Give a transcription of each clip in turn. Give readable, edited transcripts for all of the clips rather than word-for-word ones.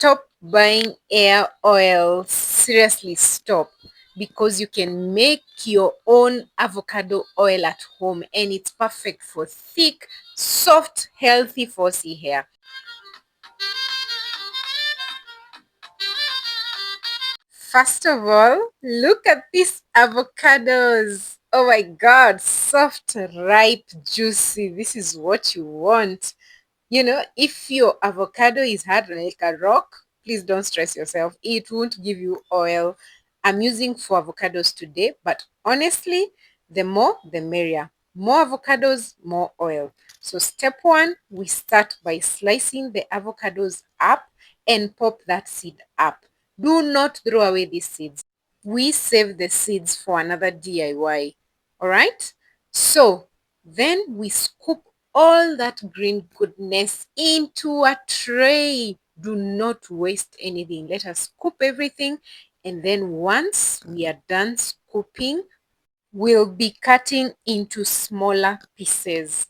Stop buying hair oil. Seriously, stop. Because you can make your own avocado oil at home and it's perfect for thick, soft, healthy, fussy hair. First of all, look at these avocados. Oh my god, soft, ripe, juicy. This is what you want. You know, if your avocado is hard like a rock, please don't stress yourself. It won't give you oil. I'm using 4 avocados today, but honestly, the more, the merrier. More avocados, more oil. So step one, we start by slicing the avocados up and pop that seed up. Do not throw away these seeds. We save the seeds for another DIY. All right? So then we scoop all that green goodness into a tray. Do not waste anything. Let us scoop everything. And then once we are done scooping, we'll be cutting into smaller pieces.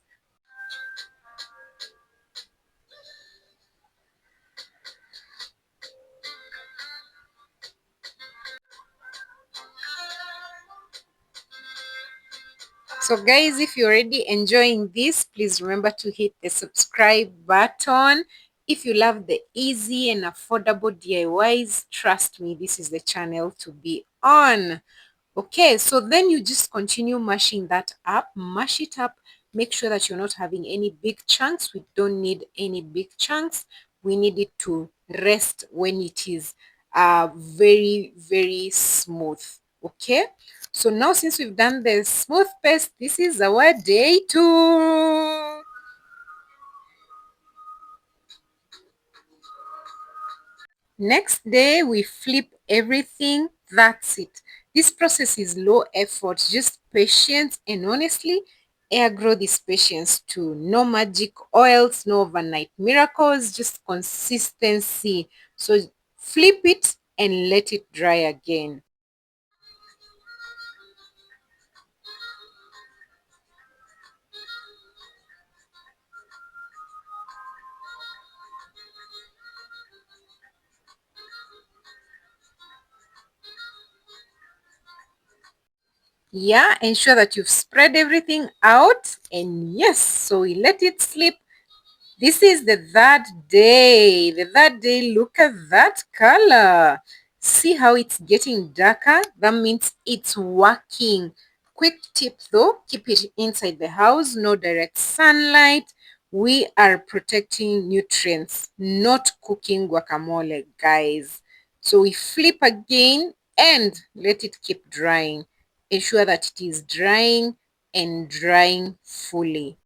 So guys, if you're already enjoying this, please remember to hit the subscribe button. If you love the easy and affordable DIYs, trust me, this is the channel to be on. Okay, so then you just continue mashing that up, mash it up, make sure that you're not having any big chunks. We don't need any big chunks. We need it to rest when it is very, very smooth. Okay, so now since we've done the smooth paste, this is our day 2. Next day, we flip everything. That's it. This process is low effort, just patience, and honestly, hair growth is patience too. No magic oils, no overnight miracles, just consistency. So flip it and let it dry again. Yeah, ensure that you've spread everything out, and yes, so we let it sleep. This is the third day. The third day, look at that color. See how it's getting darker? That means it's working. Quick tip though, keep it inside the house, no direct sunlight. We are protecting nutrients, not cooking guacamole, guys. So we flip again and let it keep drying. Ensure that it is drying and drying fully.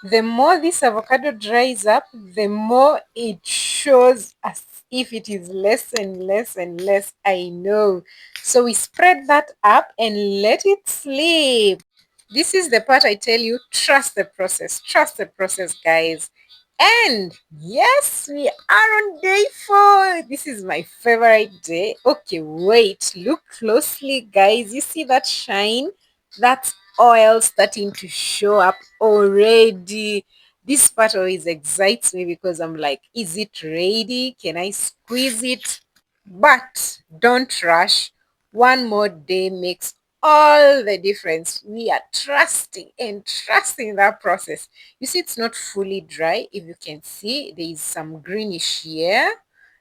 The more this avocado dries up, the more it shows as if it is less and less and less. I know. So we spread that up and let it sleep. This is the part I tell you, trust the process. Trust the process, guys. And yes, we are on day 4. This is my favorite day. Okay, wait. Look closely, guys. You see that shine? That's oil starting to show up already. This part always excites me because I'm like, is it ready? Can I squeeze it? But don't rush. One more day makes all the difference. We are trusting and trusting that process. You see, it's not fully dry. If you can see, there is some greenish here.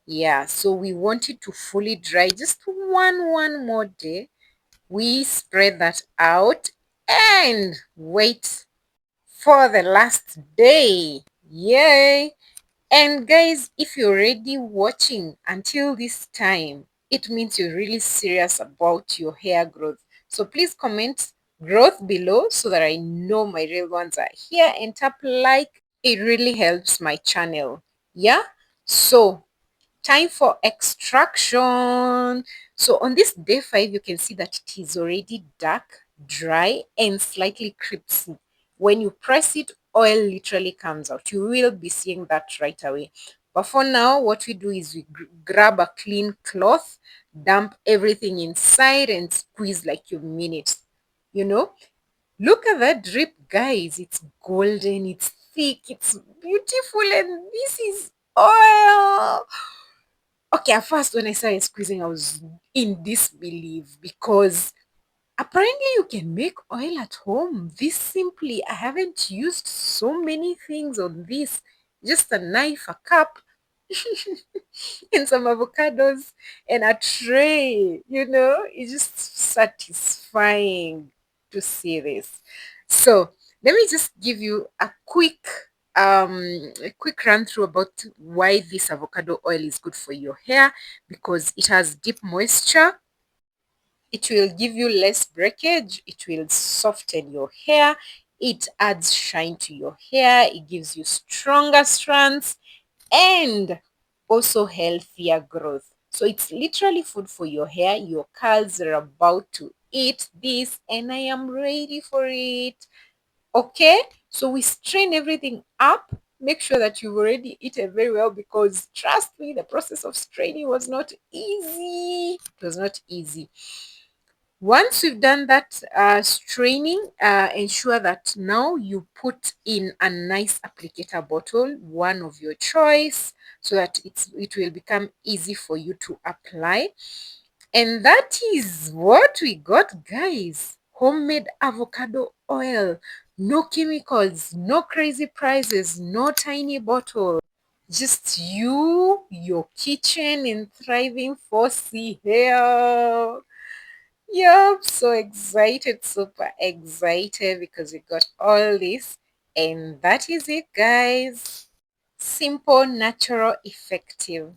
Yeah, so we want it to fully dry. Just one more day. We spread that out and wait for the last day. Yay! And guys, if you're already watching until this time, it means you're really serious about your hair growth. So please comment growth below so that I know my real ones are here, and tap like. It really helps my channel. Yeah? So time for extraction. So on this day 5, you can see that it is already dark, dry, and slightly crispy. When you press it, oil literally comes out. You will be seeing that right away. But for now, what we do is we grab a clean cloth, dump everything inside and squeeze like you mean it. You know, look at that drip, guys. It's golden, it's thick, it's beautiful, and this is oil. Okay, at first when I started squeezing, I was in disbelief because apparently you can make oil at home this simply. I haven't used so many things on this. Just a knife, a cup, and some avocados and a tray. It's just satisfying to see this. So let me just give you a quick run through about why this avocado oil is good for your hair, because it has deep moisture. It will give you less breakage. It will soften your hair. It adds shine to your hair. It gives you stronger strands and also healthier growth. So it's literally food for your hair. Your curls are about to eat this, and I am ready for it. Okay, so we strain everything up. Make sure that you've already eaten very well, because trust me, the process of straining was not easy. It was not easy. Once you've done that straining, ensure that now you put in a nice applicator bottle, one of your choice, so that it will become easy for you to apply. And that is what we got, guys. Homemade avocado oil. No chemicals, no crazy prices, no tiny bottle. Just you, your kitchen, and thriving 4C hair. Yup, so excited, super excited because we got all this. And that is it, guys. Simple, natural, effective.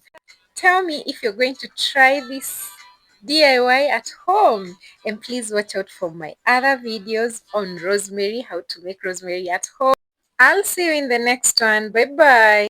Tell me if you're going to try this DIY at home. And please watch out for my other videos on rosemary, how to make rosemary at home. I'll see you in the next one. Bye bye.